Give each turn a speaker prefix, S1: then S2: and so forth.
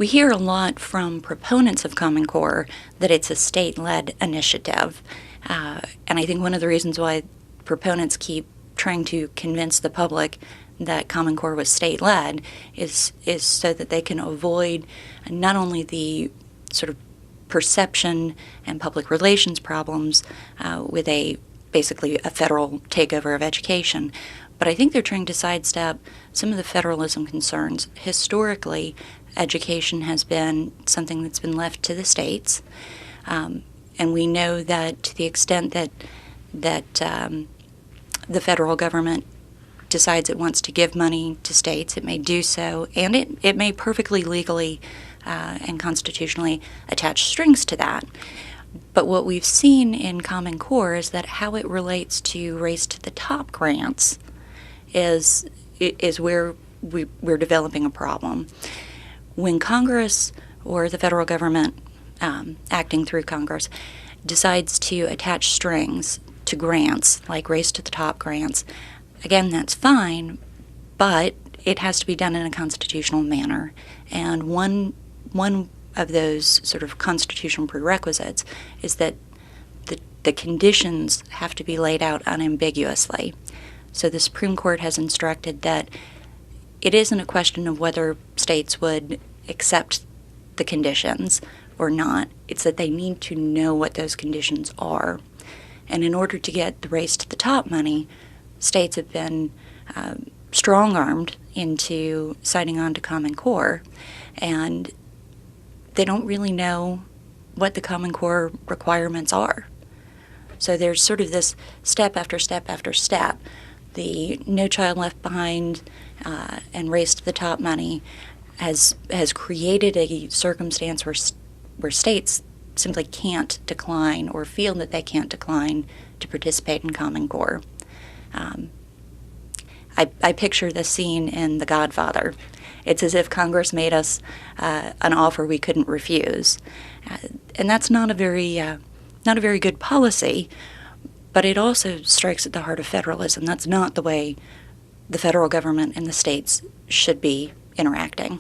S1: We hear a lot from proponents of Common Core that it's a state-led initiative. And I think one of the reasons why proponents keep trying to convince the public that Common Core was state-led is so that they can avoid not only the sort of perception and public relations problems with basically a federal takeover of education, but I think they're trying to sidestep some of the federalism concerns. Historically, education has been something that's been left to the states, and we know that to the extent that the federal government decides it wants to give money to states, it may do so, and it may perfectly legally and constitutionally attach strings to that. But what we've seen in Common Core is that how it relates to Race to the Top grants is where we're developing a problem. When Congress or the federal government, acting through Congress, decides to attach strings to grants, like Race to the Top grants, again, that's fine, but it has to be done in a constitutional manner. And one of those sort of constitutional prerequisites is that the conditions have to be laid out unambiguously. So the Supreme Court has instructed that it isn't a question of whether states would accept the conditions or not. It's that they need to know what those conditions are. And in order to get the Race to the Top money, states have been strong-armed into signing on to Common Core, and they don't really know what the Common Core requirements are. So there's sort of this step after step after step. The No Child Left Behind and Race to the Top money has created a circumstance where states simply can't decline or feel that they can't decline to participate in Common Core. I picture the scene in The Godfather. It's as if Congress made us an offer we couldn't refuse, and that's not a very good policy. But it also strikes at the heart of federalism. That's not the way the federal government and the states should be interacting.